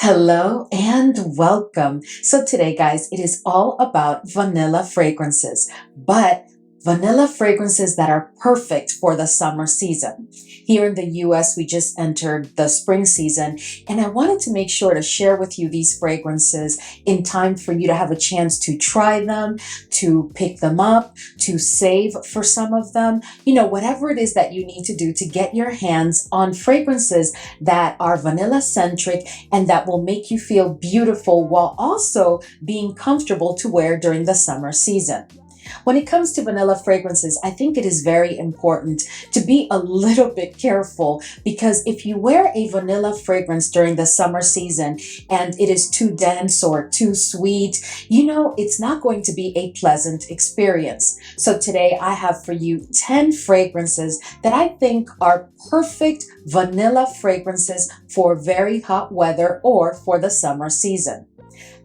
Hello and welcome. So today, guys, it is all about vanilla fragrances, but vanilla fragrances that are perfect for the summer season. Here in the US, we just entered the spring season, and I wanted to make sure to share with you these fragrances in time for you to have a chance to try them, to pick them up, to save for some of them, whatever it is that you need to do to get your hands on fragrances that are vanilla centric and that will make you feel beautiful while also being comfortable to wear during the summer season. When it comes to vanilla fragrances, I think it is very important to be a little bit careful, because if you wear a vanilla fragrance during the summer season and it is too dense or too sweet, it's not going to be a pleasant experience. So today I have for you 10 fragrances that I think are perfect vanilla fragrances for very hot weather or for the summer season.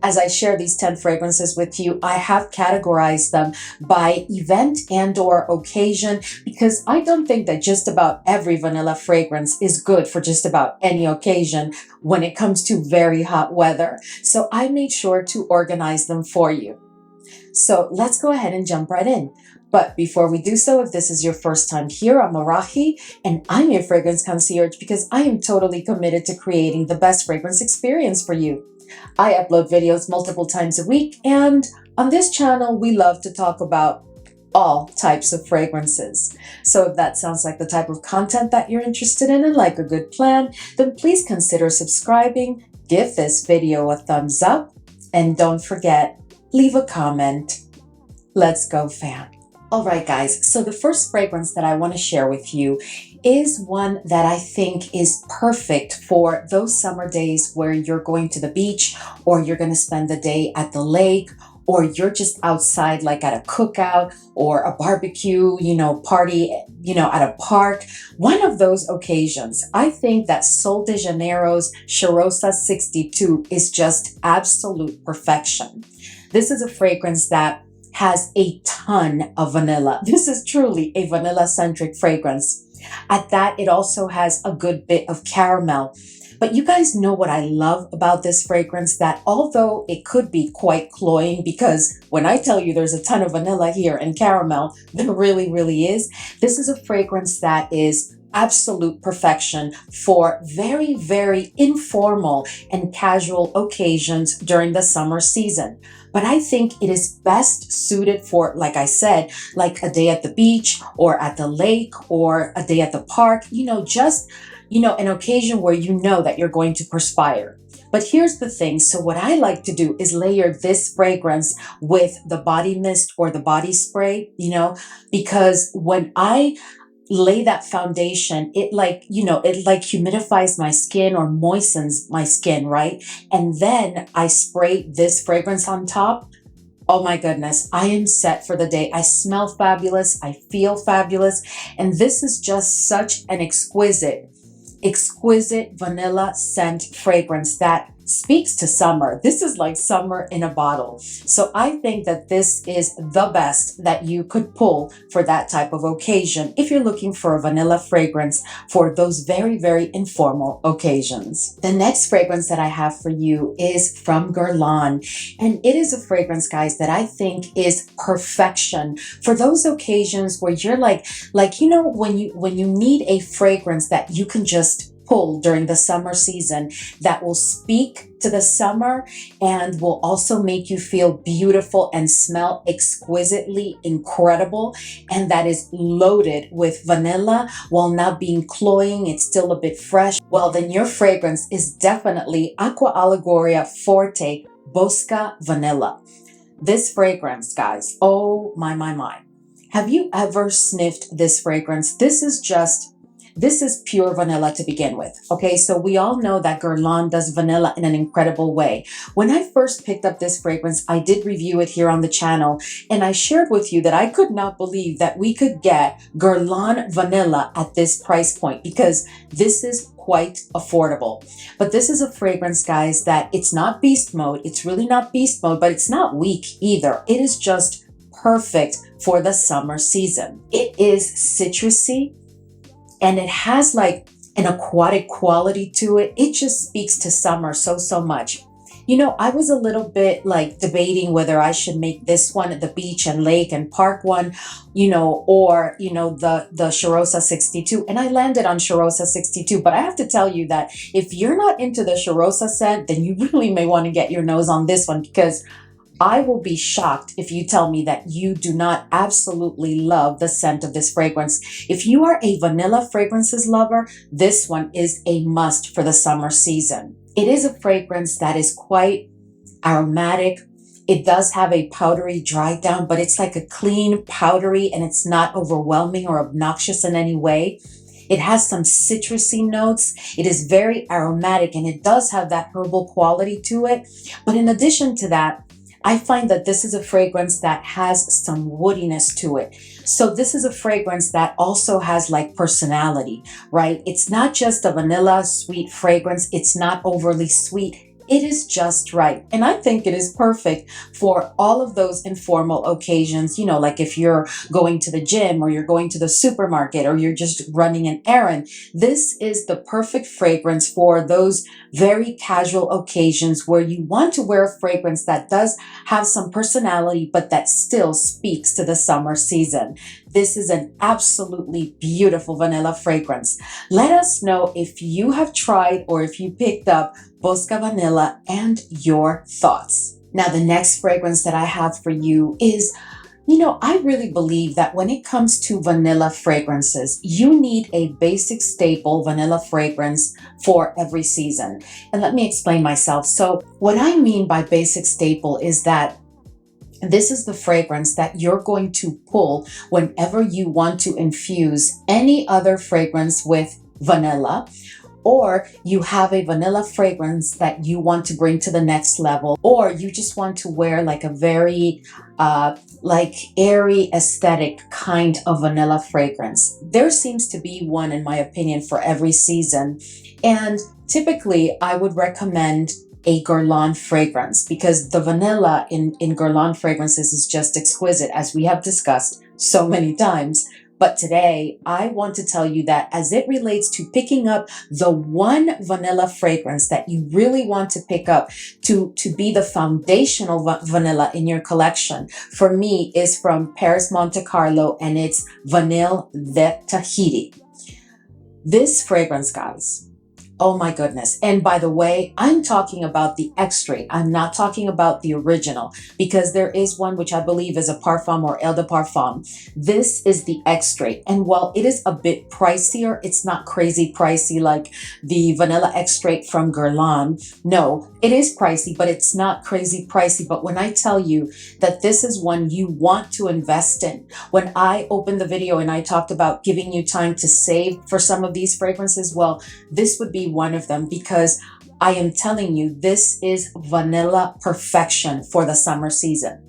As I share these 10 fragrances with you, I have categorized them by event and or occasion, because I don't think that just about every vanilla fragrance is good for just about any occasion when it comes to very hot weather. So I made sure to organize them for you. So let's go ahead and jump right in. But before we do so, if this is your first time here, I'm Arahi, and I'm your fragrance concierge because I am totally committed to creating the best fragrance experience for you. I upload videos multiple times a week, and on this channel, we love to talk about all types of fragrances. So if that sounds like the type of content that you're interested in and like a good plan, then please consider subscribing, give this video a thumbs up, and don't forget, leave a comment. Let's go, fam. All right, guys, so the first fragrance that I want to share with you is one that I think is perfect for those summer days where you're going to the beach, or you're going to spend the day at the lake, or you're just outside like at a cookout or a barbecue, party, at a park. One of those occasions, I think that Sol de Janeiro's Cheirosa 62 is just absolute perfection. This is a fragrance that has a ton of vanilla. This is truly a vanilla-centric fragrance. At that, it also has a good bit of caramel. But you guys know what I love about this fragrance, that although it could be quite cloying, because when I tell you there's a ton of vanilla here and caramel, there really, really is, this is a fragrance that is absolute perfection for very, very informal and casual occasions during the summer season. But I think it is best suited for, like I said, like a day at the beach or at the lake or a day at the park, an occasion where you know that you're going to perspire. But here's the thing. So what I like to do is layer this fragrance with the body mist or the body spray, because when I lay that foundation, it humidifies my skin or moistens my skin, right? And then I spray this fragrance on top. Oh my goodness, I am set for the day. I smell fabulous. I feel fabulous. And this is just such an exquisite vanilla scent fragrance that speaks to summer. This is like summer in a bottle. So I think that this is the best that you could pull for that type of occasion if you're looking for a vanilla fragrance for those very, very informal occasions. The next fragrance that I have for you is from Guerlain, and it is a fragrance, guys, that I think is perfection for those occasions where you're when you need a fragrance that you can just pull during the summer season, that will speak to the summer and will also make you feel beautiful and smell exquisitely incredible, and that is loaded with vanilla while not being cloying. It's still a bit fresh. Well, then your fragrance is definitely Aqua Allegoria Forte Bosca Vanilla. This fragrance, guys, oh my. Have you ever sniffed this fragrance? This is pure vanilla to begin with. Okay, so we all know that Guerlain does vanilla in an incredible way. When I first picked up this fragrance, I did review it here on the channel, and I shared with you that I could not believe that we could get Guerlain vanilla at this price point, because this is quite affordable. But this is a fragrance, guys, that it's not beast mode. It's really not beast mode, but it's not weak either. It is just perfect for the summer season. It is citrusy, and it has like an aquatic quality to it. It just speaks to summer so much. You know, I was a little bit like debating whether I should make this one the beach and lake and park one, or, the Cheirosa 62. And I landed on Cheirosa 62. But I have to tell you that if you're not into the Cheirosa scent, then you really may want to get your nose on this one, because I will be shocked if you tell me that you do not absolutely love the scent of this fragrance. If you are a vanilla fragrances lover, this one is a must for the summer season. It is a fragrance that is quite aromatic. It does have a powdery dry down, but it's like a clean powdery, and it's not overwhelming or obnoxious in any way. It has some citrusy notes. It is very aromatic, and it does have that herbal quality to it. But in addition to that, I find that this is a fragrance that has some woodiness to it. So this is a fragrance that also has like personality, right? It's not just a vanilla sweet fragrance. It's not overly sweet. It is just right. And I think it is perfect for all of those informal occasions, like if you're going to the gym, or you're going to the supermarket, or you're just running an errand. This is the perfect fragrance for those very casual occasions where you want to wear a fragrance that does have some personality, but that still speaks to the summer season. This is an absolutely beautiful vanilla fragrance. Let us know if you have tried or if you picked up Bosca Vanilla and your thoughts. Now, the next fragrance that I have for you is, I really believe that when it comes to vanilla fragrances, you need a basic staple vanilla fragrance for every season. And let me explain myself. So what I mean by basic staple is that this is the fragrance that you're going to pull whenever you want to infuse any other fragrance with vanilla, or you have a vanilla fragrance that you want to bring to the next level, or you just want to wear like a very airy aesthetic kind of vanilla fragrance. There seems to be one, in my opinion, for every season. And typically I would recommend a Guerlain fragrance, because the vanilla in Guerlain fragrances is just exquisite, as we have discussed so many times. But today, I want to tell you that as it relates to picking up the one vanilla fragrance that you really want to pick up to be the foundational vanilla in your collection, for me, is from Perris Monte Carlo, and it's Vanille de Tahiti. This fragrance, guys, oh my goodness. And by the way, I'm talking about the extrait. I'm not talking about the original, because there is one which I believe is a Parfum or Eau de Parfum. This is the extrait. And while it is a bit pricier, it's not crazy pricey like the vanilla extrait from Guerlain. No, it is pricey, but it's not crazy pricey. But when I tell you that this is one you want to invest in, when I opened the video and I talked about giving you time to save for some of these fragrances, well, this would be one of them, because I am telling you, this is vanilla perfection for the summer season.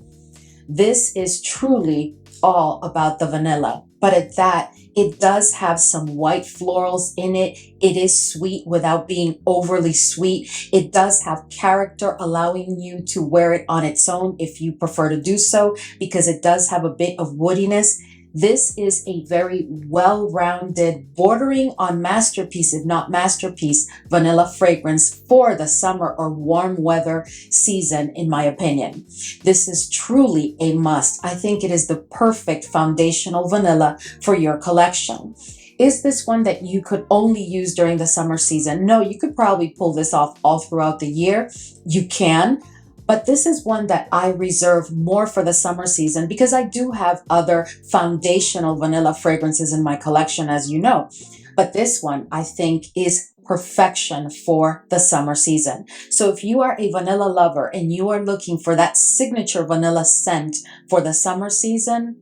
This is truly all about the vanilla, but at that, it does have some white florals in it. It is sweet without being overly sweet. It does have character, allowing you to wear it on its own if you prefer to do so, because it does have a bit of woodiness. This is a very well-rounded, bordering on masterpiece, if not masterpiece, vanilla fragrance for the summer or warm weather season, in my opinion. This is truly a must. I think it is the perfect foundational vanilla for your collection. Is this one that you could only use during the summer season? No, you could probably pull this off all throughout the year. You can. But this is one that I reserve more for the summer season, because I do have other foundational vanilla fragrances in my collection, as you know. But this one, I think, is perfection for the summer season. So if you are a vanilla lover and you are looking for that signature vanilla scent for the summer season,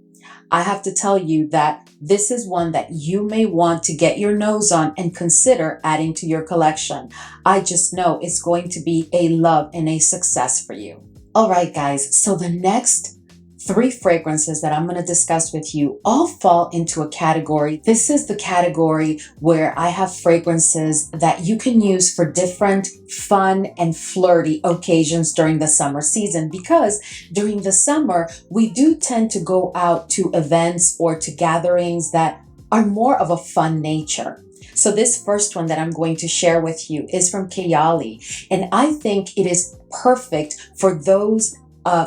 I have to tell you that this is one that you may want to get your nose on and consider adding to your collection. I just know it's going to be a love and a success for you. All right, guys. So the next 3 fragrances that I'm going to discuss with you all fall into a category. This is the category where I have fragrances that you can use for different fun and flirty occasions during the summer season, because during the summer, we do tend to go out to events or to gatherings that are more of a fun nature. So this first one that I'm going to share with you is from Kayali, and I think it is perfect for those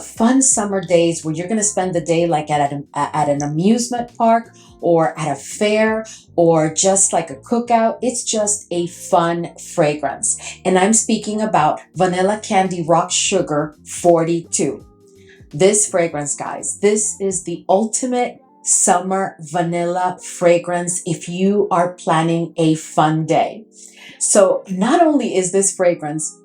fun summer days where you're going to spend the day like at an amusement park or at a fair or just like a cookout. It's just a fun fragrance. And I'm speaking about Vanilla Candy Rock Sugar 42. This fragrance, guys, this is the ultimate summer vanilla fragrance if you are planning a fun day. So not only is this fragrance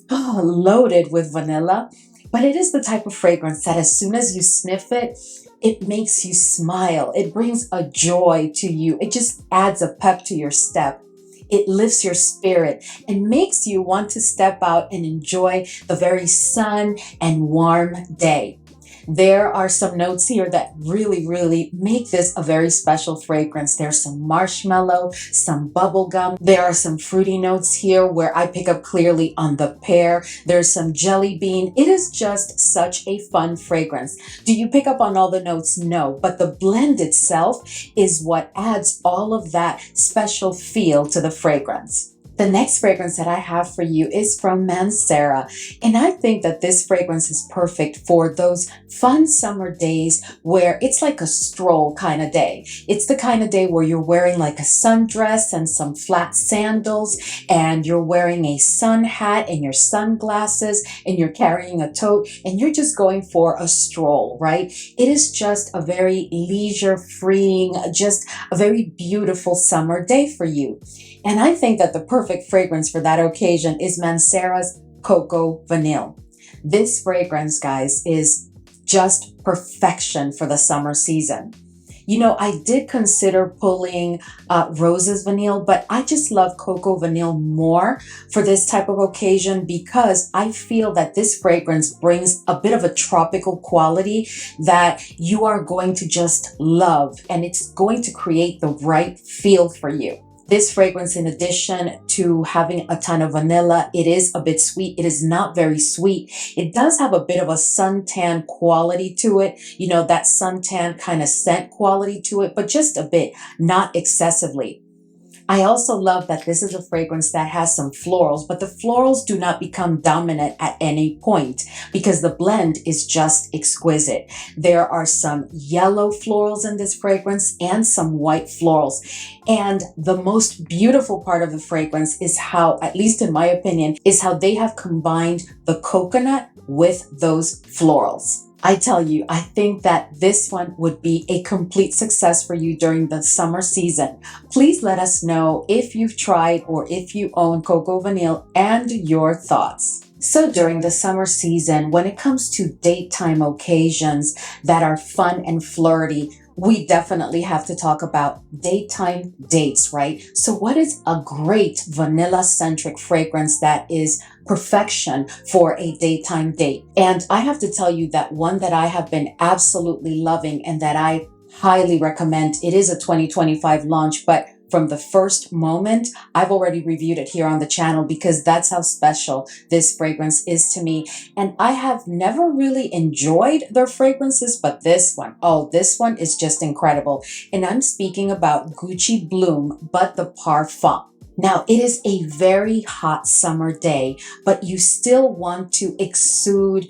loaded with vanilla, but it is the type of fragrance that as soon as you sniff it, it makes you smile. It brings a joy to you. It just adds a pep to your step. It lifts your spirit and makes you want to step out and enjoy the very sun and warm day. There are some notes here that really make this a very special fragrance. There's some marshmallow, some bubblegum. There are some fruity notes here where I pick up clearly on the pear. There's some jelly bean. It is just such a fun fragrance. Do you pick up on all the notes? No, but the blend itself is what adds all of that special feel to the fragrance. The next fragrance that I have for you is from Mancera, and I think that this fragrance is perfect for those fun summer days where it's like a stroll kind of day. It's the kind of day where you're wearing like a sundress and some flat sandals, and you're wearing a sun hat and your sunglasses, and you're carrying a tote, and you're just going for a stroll, right? It is just a very leisure-freeing, just a very beautiful summer day for you. And I think that the perfect fragrance for that occasion is Mancera's Coco Vanille. This fragrance, guys, is just perfection for the summer season. You know, I did consider pulling Rose's Vanille, but I just love Coco Vanille more for this type of occasion because I feel that this fragrance brings a bit of a tropical quality that you are going to just love, and it's going to create the right feel for you. This fragrance, in addition to having a ton of vanilla, it is a bit sweet. It is not very sweet. It does have a bit of a suntan quality to it. You know, that suntan kind of scent quality to it, but just a bit, not excessively. I also love that this is a fragrance that has some florals, but the florals do not become dominant at any point because the blend is just exquisite. There are some yellow florals in this fragrance and some white florals. And the most beautiful part of the fragrance is how, at least in my opinion, is how they have combined the coconut with those florals. I tell you, I think that this one would be a complete success for you during the summer season. Please let us know if you've tried or if you own Coco Vanille and your thoughts. So during the summer season, when it comes to daytime occasions that are fun and flirty, we definitely have to talk about daytime dates, right? So what is a great vanilla-centric fragrance that is perfection for a daytime date? And I have to tell you that one that I have been absolutely loving and that I highly recommend, it is a 2025 launch, but from the first moment, I've already reviewed it here on the channel because that's how special this fragrance is to me. And I have never really enjoyed their fragrances, but this one is just incredible. And I'm speaking about Gucci Bloom, but the Parfum. Now, it is a very hot summer day, but you still want to exude,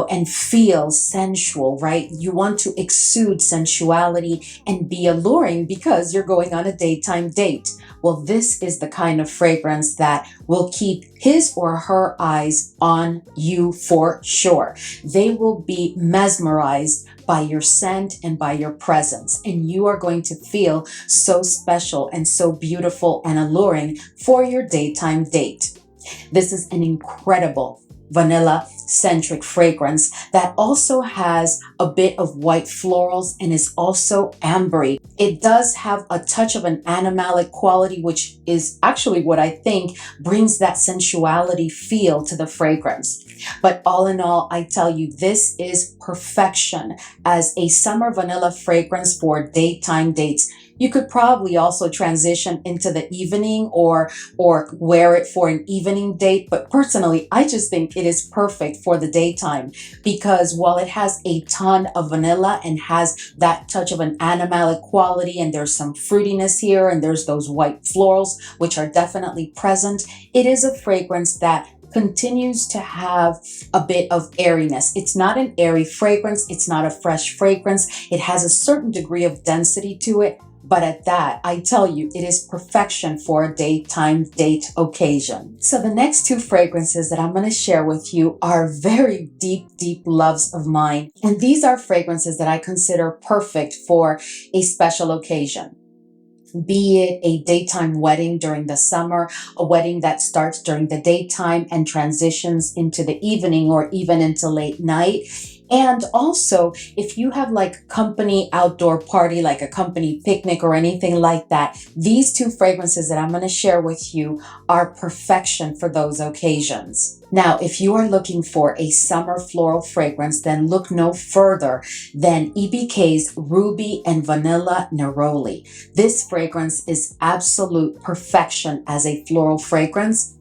and feel sensual, right? You want to exude sensuality and be alluring because you're going on a daytime date. Well, this is the kind of fragrance that will keep his or her eyes on you for sure. They will be mesmerized by your scent and by your presence, and you are going to feel so special and so beautiful and alluring for your daytime date. This is an incredible vanilla-centric fragrance that also has a bit of white florals and is also ambery. It does have a touch of an animalic quality, which is actually what I think brings that sensuality feel to the fragrance. But all in all, I tell you, this is perfection as a summer vanilla fragrance for daytime dates. You could probably also transition into the evening or wear it for an evening date. But personally, I just think it is perfect for the daytime because while it has a ton of vanilla and has that touch of an animalic quality, and there's some fruitiness here, and there's those white florals, which are definitely present, it is a fragrance that continues to have a bit of airiness. It's not an airy fragrance. It's not a fresh fragrance. It has a certain degree of density to it. But at that, I tell you, it is perfection for a daytime date occasion. So the next two fragrances that I'm going to share with you are very deep, deep loves of mine. And these are fragrances that I consider perfect for a special occasion. Be it a daytime wedding during the summer, a wedding that starts during the daytime and transitions into the evening or even into late night. And also, if you have like company outdoor party, like a company picnic or anything like that, these two fragrances that I'm going to share with you are perfection for those occasions. Now, if you are looking for a summer floral fragrance, then look no further than EBK's Ruby and Vanilla Neroli. This fragrance is absolute perfection as a floral fragrance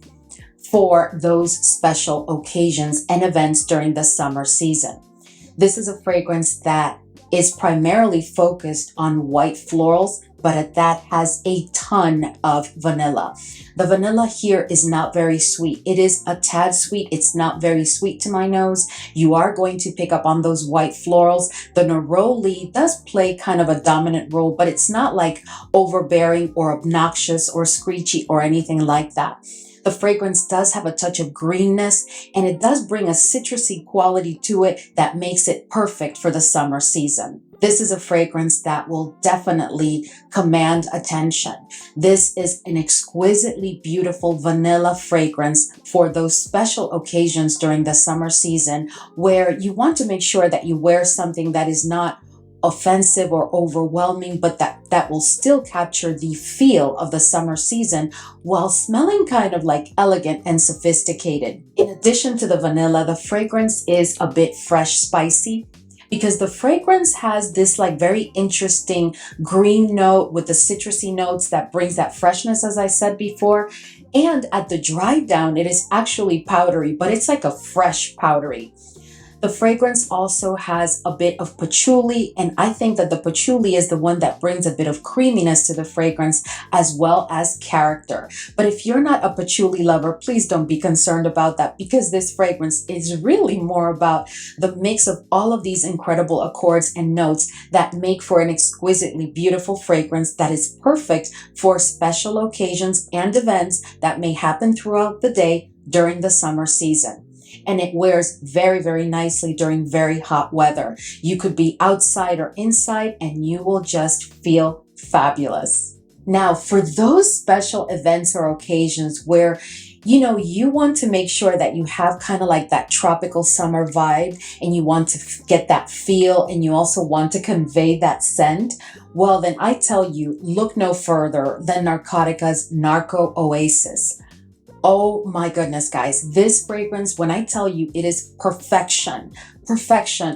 for those special occasions and events during the summer season. This is a fragrance that is primarily focused on white florals, but at that has a ton of vanilla. The vanilla here is not very sweet. It is a tad sweet. It's not very sweet to my nose. You are going to pick up on those white florals. The neroli does play kind of a dominant role, but it's not like overbearing or obnoxious or screechy or anything like that. The fragrance does have a touch of greenness, and it does bring a citrusy quality to it that makes it perfect for the summer season. This is a fragrance that will definitely command attention. This is an exquisitely beautiful vanilla fragrance for those special occasions during the summer season where you want to make sure that you wear something that is not offensive or overwhelming, but that will still capture the feel of the summer season while smelling kind of like elegant and sophisticated. In addition to the vanilla, the fragrance is a bit fresh spicy because the fragrance has this like very interesting green note with the citrusy notes that brings that freshness, as I said before. And at the dry down, it is actually powdery, but it's like a fresh powdery. The fragrance also has a bit of patchouli, and I think that the patchouli is the one that brings a bit of creaminess to the fragrance as well as character. But if you're not a patchouli lover, please don't be concerned about that because this fragrance is really more about the mix of all of these incredible accords and notes that make for an exquisitely beautiful fragrance that is perfect for special occasions and events that may happen throughout the day during the summer season. And it wears very, very nicely during very hot weather. You could be outside or inside and you will just feel fabulous. Now, for those special events or occasions where you want to make sure that you have kind of like that tropical summer vibe and you want to get that feel and you also want to convey that scent, well, then I tell you, look no further than Narcotica's Narco Oasis. Oh my goodness, guys, this fragrance, when I tell you it is perfection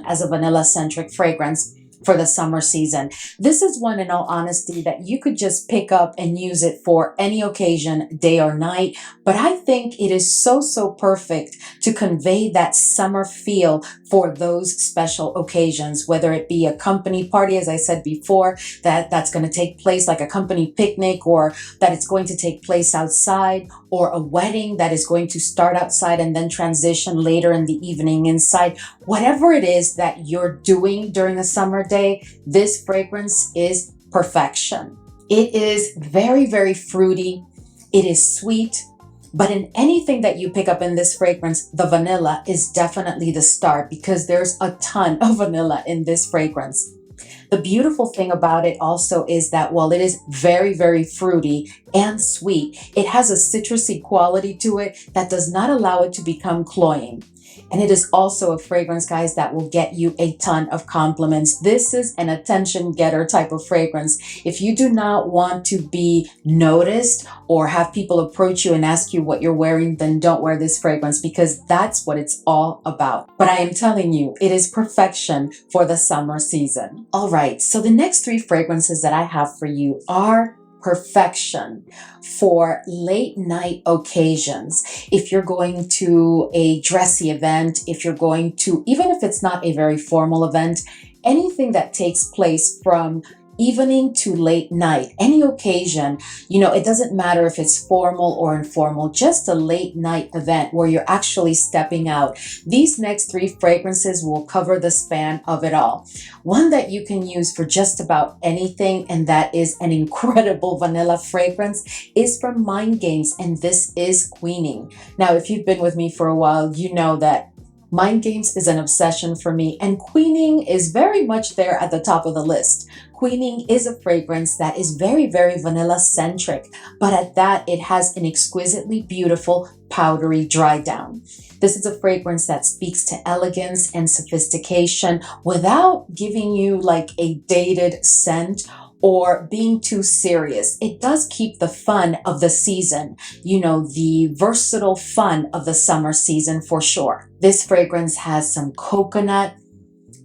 as a vanilla-centric fragrance for the summer season. This is one, in all honesty, that you could just pick up and use it for any occasion, day or night. But I think it is so, so perfect to convey that summer feel for those special occasions, whether it be a company party, as I said before, that's going to take place like a company picnic, or that it's going to take place outside, or a wedding that is going to start outside and then transition later in the evening inside. Whatever it is that you're doing during a summer day, this fragrance is perfection. It is very, very fruity. It is sweet. But in anything that you pick up in this fragrance, the vanilla is definitely the star because there's a ton of vanilla in this fragrance. The beautiful thing about it also is that while it is very, very fruity and sweet, it has a citrusy quality to it that does not allow it to become cloying. And it is also a fragrance, guys, that will get you a ton of compliments. This is an attention getter type of fragrance. If you do not want to be noticed or have people approach you and ask you what you're wearing, then don't wear this fragrance because that's what it's all about. But I am telling you, it is perfection for the summer season. All right. right, so the next three fragrances that I have for you are perfection for late night occasions. If you're going to a dressy event, if you're going to, even if it's not a very formal event, anything that takes place from evening to late night, any occasion, it doesn't matter if it's formal or informal, just a late night event where you're actually stepping out. These next three fragrances will cover the span of it all. One that you can use for just about anything, and that is an incredible vanilla fragrance, is from Mind Games, and this is Queening. Now, if you've been with me for a while, you know that Mind Games is an obsession for me, and Queening is very much there at the top of the list. Queening is a fragrance that is very, very vanilla-centric, but at that, it has an exquisitely beautiful, powdery dry down. This is a fragrance that speaks to elegance and sophistication without giving you like a dated scent or being too serious. It does keep the fun of the season, the versatile fun of the summer season for sure. This fragrance has some coconut,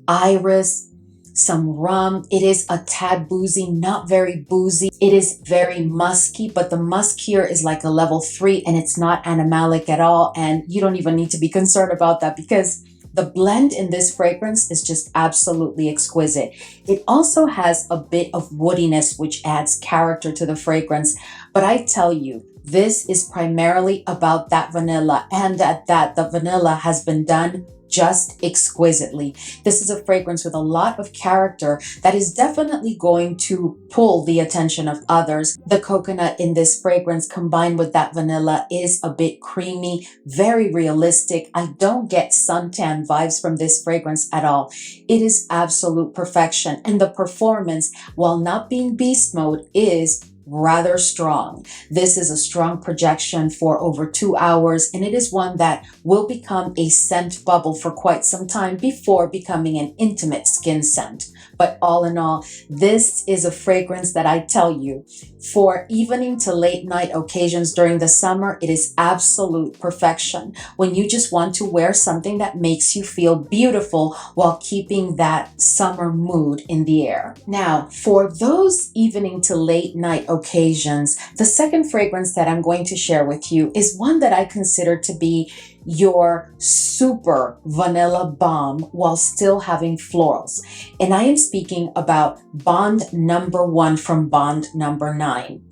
iris, some rum. It is a tad boozy, not very boozy. It is very musky, but the musk here is like a level 3 and it's not animalic at all. And you don't even need to be concerned about that because the blend in this fragrance is just absolutely exquisite. It also has a bit of woodiness, which adds character to the fragrance. But I tell you, this is primarily about that vanilla, and at that, the vanilla has been done just exquisitely. This is a fragrance with a lot of character that is definitely going to pull the attention of others. The coconut in this fragrance combined with that vanilla is a bit creamy, very realistic. I don't get suntan vibes from this fragrance at all. It is absolute perfection, and the performance, while not being beast mode, is rather strong. This is a strong projection for over 2 hours, and it is one that will become a scent bubble for quite some time before becoming an intimate skin scent. But all in all, this is a fragrance that I tell you, for evening to late night occasions during the summer, it is absolute perfection. When you just want to wear something that makes you feel beautiful while keeping that summer mood in the air. Now, for those evening to late night occasions, the second fragrance that I'm going to share with you is one that I consider to be your super vanilla bomb while still having florals. And I am speaking about Bond Number 1 from Bond Number 9.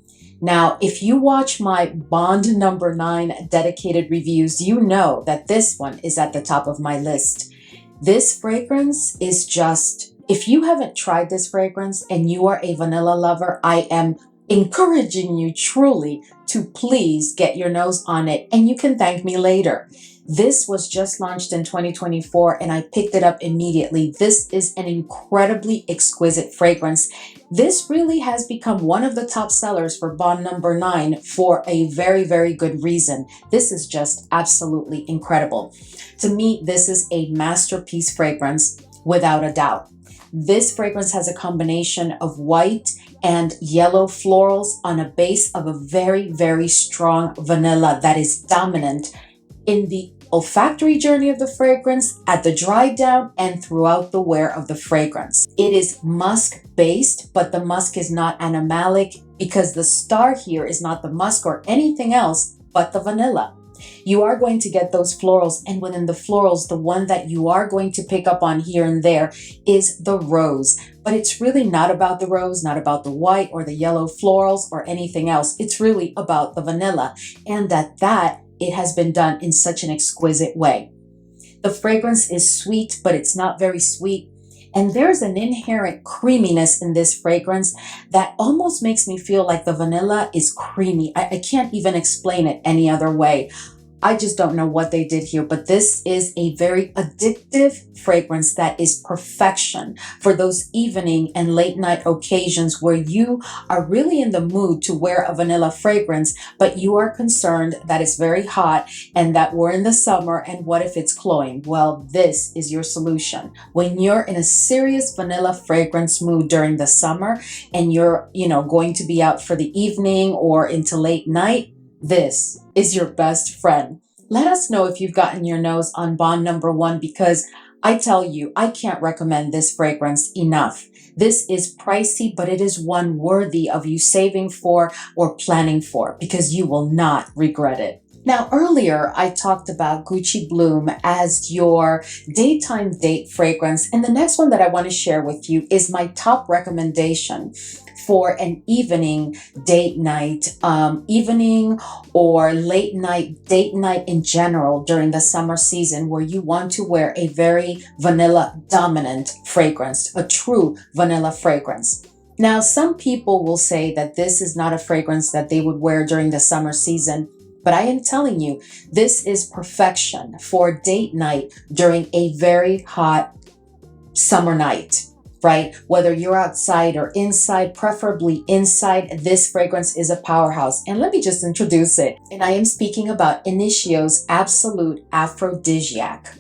Now, if you watch my Bond Number 9 dedicated reviews, you know that this one is at the top of my list. This fragrance is just, if you haven't tried this fragrance and you are a vanilla lover, I am encouraging you truly to please get your nose on it, and you can thank me later. This was just launched in 2024 and I picked it up immediately. This is an incredibly exquisite fragrance. This really has become one of the top sellers for Bond Number 9 for a very, very good reason. This is just absolutely incredible. To me, this is a masterpiece fragrance without a doubt. This fragrance has a combination of white and yellow florals on a base of a very, very strong vanilla that is dominant in the olfactory journey of the fragrance, at the dry down, and throughout the wear of the fragrance. It is musk based, but the musk is not animalic because the star here is not the musk or anything else but the vanilla. You are going to get those florals, and within the florals, the one that you are going to pick up on here and there is the rose. But it's really not about the rose, not about the white or the yellow florals or anything else. It's really about the vanilla, and that it has been done in such an exquisite way. The fragrance is sweet, but it's not very sweet. And there's an inherent creaminess in this fragrance that almost makes me feel like the vanilla is creamy. I can't even explain it any other way. I just don't know what they did here, but this is a very addictive fragrance that is perfection for those evening and late night occasions where you are really in the mood to wear a vanilla fragrance, but you are concerned that it's very hot and that we're in the summer and what if it's cloying? Well, this is your solution. When you're in a serious vanilla fragrance mood during the summer and you're, going to be out for the evening or into late night, this is your best friend. Let us know if you've gotten your nose on Bond Number 1 because I tell you, I can't recommend this fragrance enough. This is pricey, but it is one worthy of you saving for or planning for, because you will not regret it. Now, earlier I talked about Gucci Bloom as your daytime date fragrance, and the next one that I want to share with you is my top recommendation for an evening date night, evening or late night date night in general during the summer season, where you want to wear a very vanilla dominant fragrance, a true vanilla fragrance. Now, some people will say that this is not a fragrance that they would wear during the summer season, but I am telling you, this is perfection for date night during a very hot summer night, right? Whether you're outside or inside, preferably inside, this fragrance is a powerhouse. And let me just introduce it. And I am speaking about Initio's Absolute Aphrodisiac.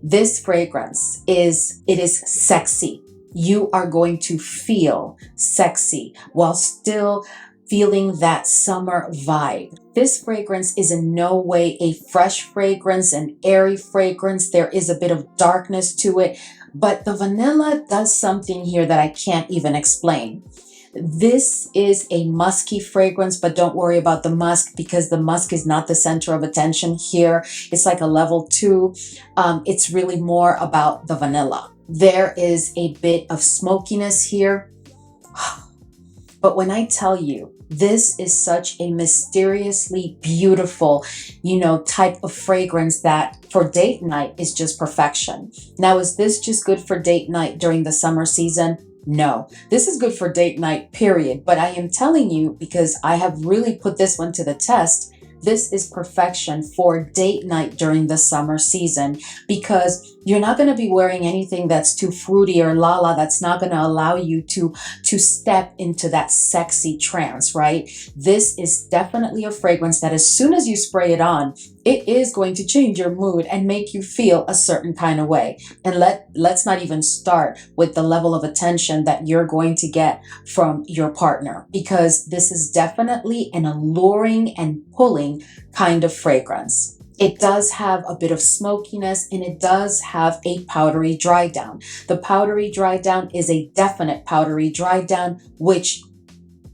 This fragrance is sexy. You are going to feel sexy while still feeling that summer vibe. This fragrance is in no way a fresh fragrance, an airy fragrance. There is a bit of darkness to it, but the vanilla does something here that I can't even explain. This is a musky fragrance, but don't worry about the musk, because the musk is not the center of attention here. It's like a level 2. It's really more about the vanilla. There is a bit of smokiness here. But when I tell you, this is such a mysteriously beautiful, type of fragrance that for date night is just perfection. Now, is this just good for date night during the summer season? No, this is good for date night, period. But I am telling you, because I have really put this one to the test, this is perfection for date night during the summer season, because you're not going to be wearing anything that's too fruity or lala, that's not going to allow you to step into that sexy trance, right? This is definitely a fragrance that as soon as you spray it on, it is going to change your mood and make you feel a certain kind of way. And let's not even start with the level of attention that you're going to get from your partner, because this is definitely an alluring and pulling kind of fragrance. It does have a bit of smokiness, and it does have a powdery dry down. The powdery dry down is a definite powdery dry down, which,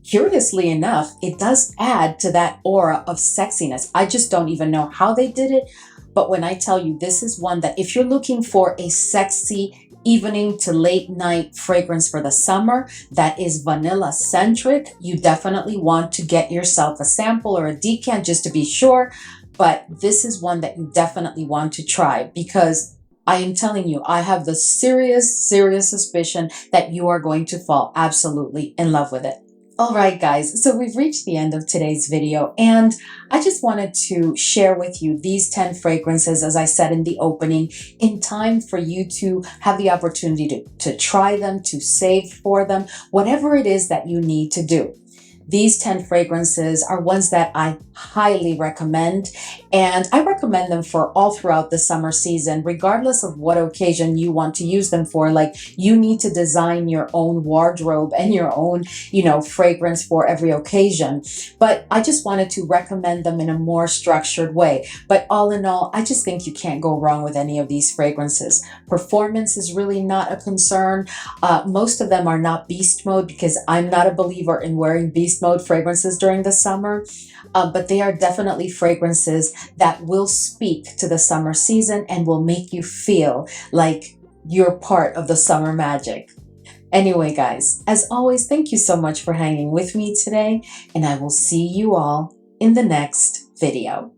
curiously enough, it does add to that aura of sexiness. I just don't even know how they did it. But when I tell you, this is one that if you're looking for a sexy evening to late night fragrance for the summer that is vanilla centric, you definitely want to get yourself a sample or a decant just to be sure. But this is one that you definitely want to try, because I am telling you, I have the serious suspicion that you are going to fall absolutely in love with it. All right, guys, so we've reached the end of today's video, and I just wanted to share with you these 10 fragrances, as I said in the opening, in time for you to have the opportunity to try them, to save for them, whatever it is that you need to do. These 10 fragrances are ones that I highly recommend, and I recommend them for all throughout the summer season, regardless of what occasion you want to use them for. Like, you need to design your own wardrobe and your own, fragrance for every occasion. But I just wanted to recommend them in a more structured way. But all in all, I just think you can't go wrong with any of these fragrances. Performance is really not a concern. Most of them are not beast mode, because I'm not a believer in wearing beast mode fragrances during the summer, but they are definitely fragrances that will speak to the summer season and will make you feel like you're part of the summer magic. Anyway, guys, as always, thank you so much for hanging with me today, and I will see you all in the next video.